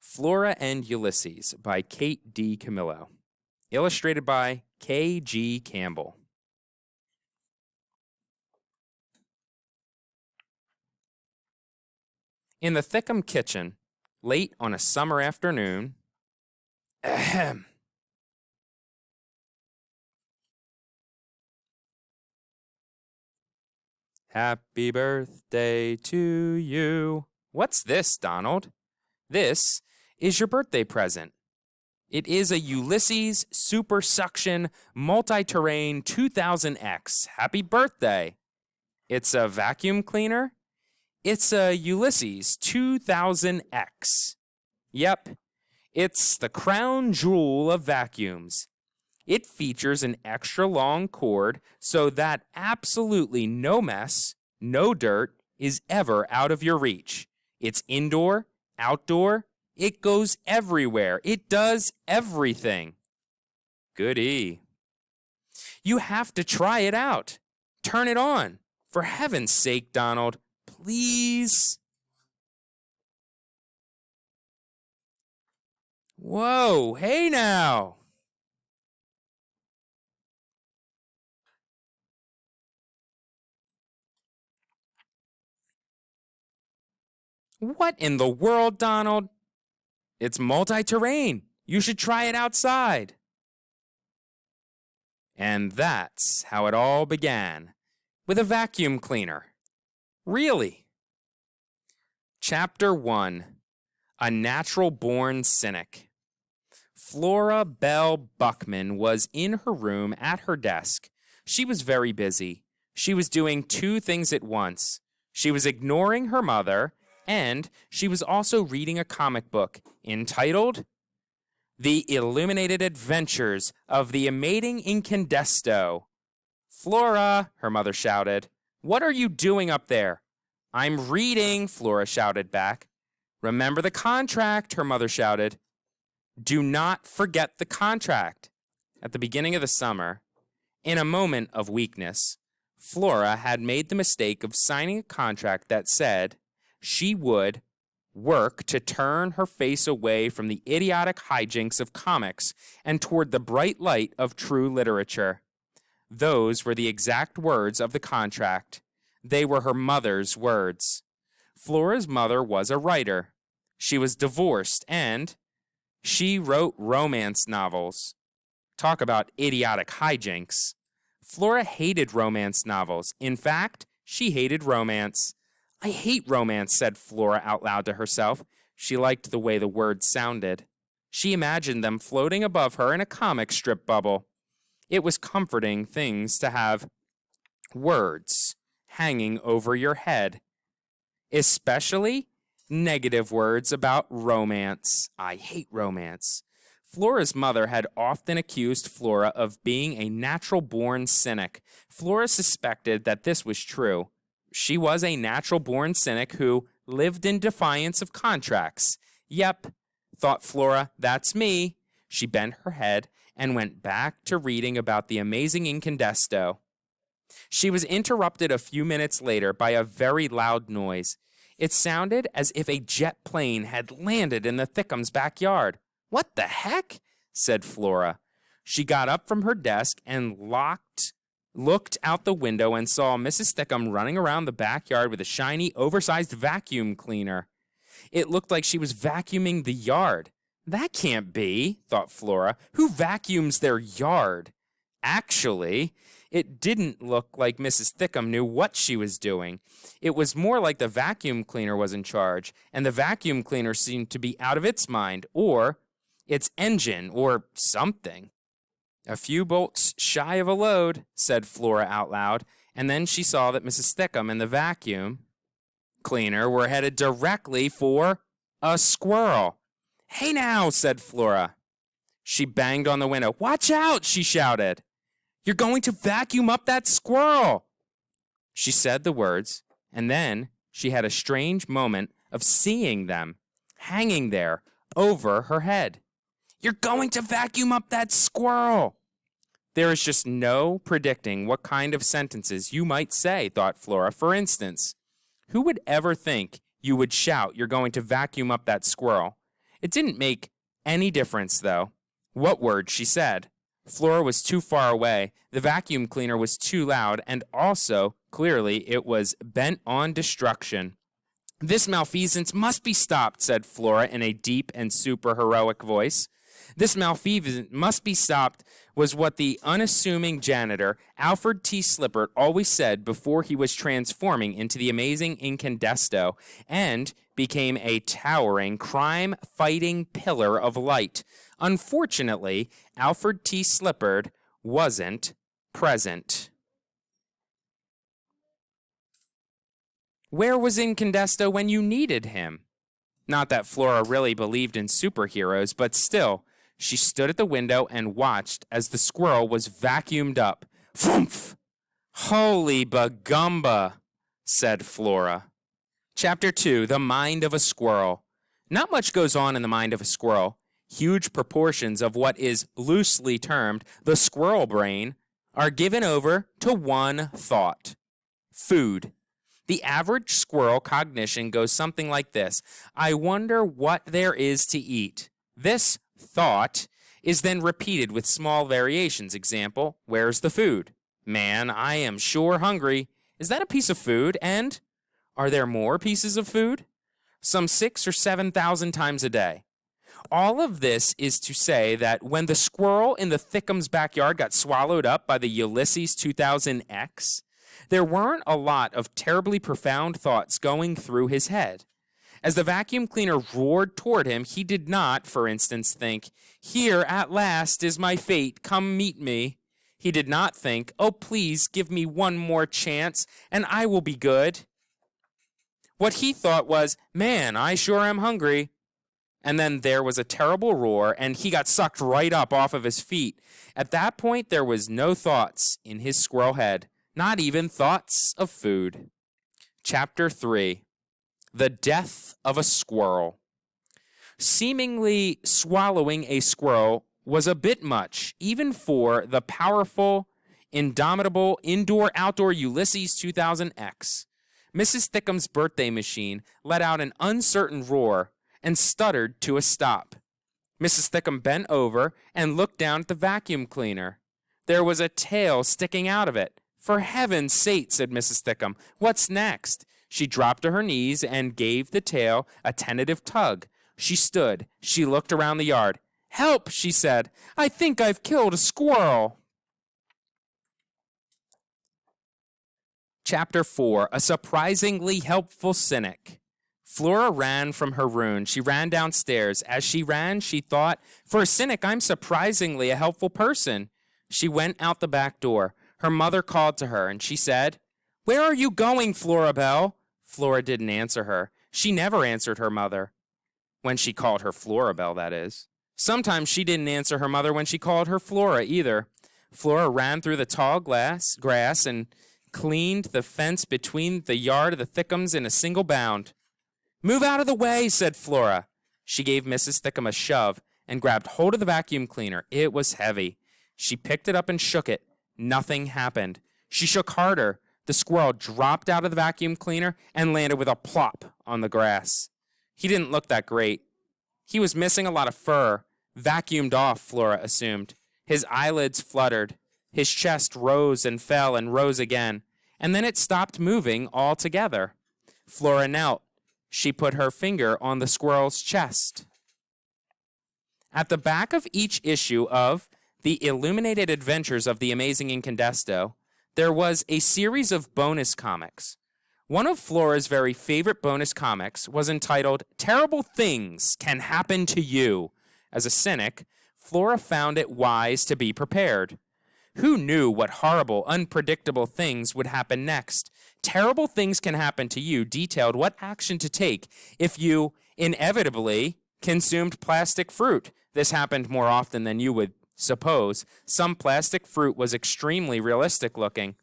Flora and Ulysses by Kate D. Camillo. Illustrated by K. G. Campbell. In the Thickham kitchen, late on a summer afternoon, ahem. Happy birthday to you. What's this, Donald? This is your birthday present. It is a Ulysses Super Suction Multi-Terrain 2000X. Happy birthday. It's a vacuum cleaner. It's a Ulysses 2000X. Yep, it's the crown jewel of vacuums. It features an extra long cord so that absolutely no mess, no dirt is ever out of your reach. It's indoor, outdoor, it goes everywhere. It does everything. Goody. You have to try it out. Turn it on. For heaven's sake, Donald, please. Whoa, hey now. What in the world, Donald? It's multi-terrain. You should try it outside. And that's how it all began, with a vacuum cleaner. Really? Chapter 1. A Natural-Born Cynic. Flora Belle Buckman was in her room at her desk. She was very busy. She was doing two things at once. She was ignoring her mother, and she was also reading a comic book entitled The Illuminated Adventures of the Amazing Incandesto. Flora, her mother shouted, what are you doing up there? I'm reading, Flora shouted back. Remember the contract, her mother shouted. Do not forget the contract. At the beginning of the summer, in a moment of weakness, Flora had made the mistake of signing a contract that said she would work to turn her face away from the idiotic hijinks of comics and toward the bright light of true literature. Those were the exact words of the contract. They were her mother's words. Flora's mother was a writer. She was divorced and she wrote romance novels. Talk about idiotic hijinks. Flora hated romance novels. In fact, she hated romance. I hate romance, said Flora out loud to herself. She liked the way the words sounded. She imagined them floating above her in a comic strip bubble. It was comforting things to have words hanging over your head, especially negative words about romance. I hate romance. Flora's mother had often accused Flora of being a natural-born cynic. Flora suspected that this was true. She was a natural-born cynic who lived in defiance of contracts. Yep, thought Flora, that's me. She bent her head and went back to reading about the amazing Incandesto. She was interrupted a few minutes later by a very loud noise. It sounded as if a jet plane had landed in the Thickham's backyard. What the heck? Said Flora. She got up from her desk and looked out the window and saw Mrs. Thickham running around the backyard with a shiny, oversized vacuum cleaner. It looked like she was vacuuming the yard. That can't be, thought Flora. Who vacuums their yard? Actually, it didn't look like Mrs. Thickham knew what she was doing. It was more like the vacuum cleaner was in charge, and the vacuum cleaner seemed to be out of its mind, or its engine, or something. A few bolts shy of a load, said Flora out loud, and then she saw that Mrs. Thickham and the vacuum cleaner were headed directly for a squirrel. Hey now, said Flora. She banged on the window. Watch out, she shouted. You're going to vacuum up that squirrel. She said the words, and then she had a strange moment of seeing them hanging there over her head. You're going to vacuum up that squirrel. There is just no predicting what kind of sentences you might say, thought Flora. For instance, who would ever think you would shout you're going to vacuum up that squirrel? It didn't make any difference, though, what word she said. Flora was too far away, the vacuum cleaner was too loud, and also, clearly, it was bent on destruction. "This malfeasance must be stopped," said Flora in a deep and super-heroic voice. "This malfeasance must be stopped," was what the unassuming janitor, Alfred T. Slippert, always said before he was transforming into the amazing Incandesto and became a towering, crime-fighting pillar of light. Unfortunately, Alfred T. Slippert wasn't present. Where was Incandesto when you needed him? Not that Flora really believed in superheroes, but still, she stood at the window and watched as the squirrel was vacuumed up. "Phumph! Holy bagumba," said Flora. Chapter 2, The Mind of a Squirrel. Not much goes on in the mind of a squirrel. Huge proportions of what is loosely termed the squirrel brain are given over to one thought: food. The average squirrel cognition goes something like this: I wonder what there is to eat. This thought is then repeated with small variations. Example, where's the food? Man, I am sure hungry. Is that a piece of food? And are there more pieces of food? Some 6,000 or 7,000 times a day. All of this is to say that when the squirrel in the Thickums backyard got swallowed up by the Ulysses 2000X, there weren't a lot of terribly profound thoughts going through his head. As the vacuum cleaner roared toward him, he did not, for instance, think, "Here at last is my fate, come meet me." He did not think, "Oh, please give me one more chance and I will be good." What he thought was, "Man, I sure am hungry." And then there was a terrible roar, and he got sucked right up off of his feet. At that point, there was no thoughts in his squirrel head, not even thoughts of food. Chapter 3, The Death of a Squirrel. Seemingly swallowing a squirrel was a bit much, even for the powerful, indomitable, indoor-outdoor Ulysses 2000X. Mrs. Thickham's birthday machine let out an uncertain roar and stuttered to a stop. Mrs. Thickham bent over and looked down at the vacuum cleaner. There was a tail sticking out of it. "For heaven's sake," said Mrs. Thickham, "what's next?" She dropped to her knees and gave the tail a tentative tug. She stood. She looked around the yard. "Help," she said. "I think I've killed a squirrel." Chapter 4, A Surprisingly Helpful Cynic. Flora ran from her room. She ran downstairs. As she ran, she thought, "For a cynic, I'm surprisingly a helpful person." She went out the back door. Her mother called to her, and she said, "Where are you going, Flora Belle?" Flora didn't answer her. She never answered her mother. When she called her Flora Belle, that is. Sometimes she didn't answer her mother when she called her Flora either. Flora ran through the tall grass and cleaned the fence between the yard of the Thickhams in a single bound. "Move out of the way," said Flora. She gave Mrs. Thickham a shove and grabbed hold of the vacuum cleaner. It was heavy. She picked it up and shook it. Nothing happened. She shook harder. The squirrel dropped out of the vacuum cleaner and landed with a plop on the grass. He didn't look that great. He was missing a lot of fur. Vacuumed off, Flora assumed. His eyelids fluttered. His chest rose and fell and rose again. And then it stopped moving altogether. Flora knelt. She put her finger on the squirrel's chest. At the back of each issue of The Illuminated Adventures of the Amazing Incandesto, there was a series of bonus comics. One of Flora's very favorite bonus comics was entitled Terrible Things Can Happen to You. As a cynic, Flora found it wise to be prepared. Who knew what horrible, unpredictable things would happen next? Terrible Things Can Happen to You detailed what action to take if you inevitably consumed plastic fruit. This happened more often than you would suppose. Some plastic fruit was extremely realistic looking.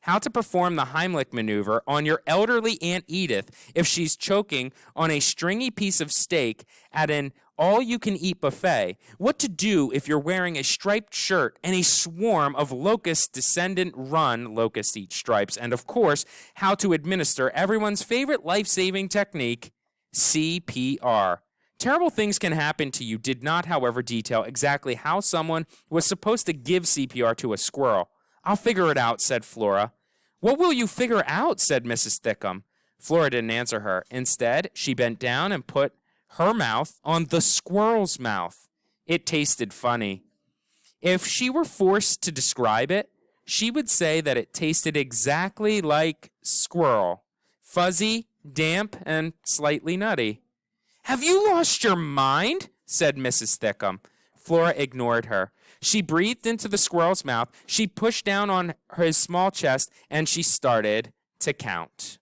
How to perform the Heimlich maneuver on your elderly Aunt Edith if she's choking on a stringy piece of steak at an all-you-can-eat buffet. What to do if you're wearing a striped shirt and a swarm of locust descendant run locust eat stripes. And, of course, how to administer everyone's favorite life-saving technique, CPR. Terrible Things Can Happen to You did not, however, detail exactly how someone was supposed to give CPR to a squirrel. I'll figure it out, said Flora. What will you figure out? Said Mrs. Thickum. Flora didn't answer her. Instead, she bent down and put her mouth on the squirrel's mouth. It tasted funny. If she were forced to describe it, she would say that it tasted exactly like squirrel. Fuzzy, damp, and slightly nutty. Have you lost your mind? Said Mrs. Thickum. Flora ignored her. She breathed into the squirrel's mouth, she pushed down on his small chest, and she started to count.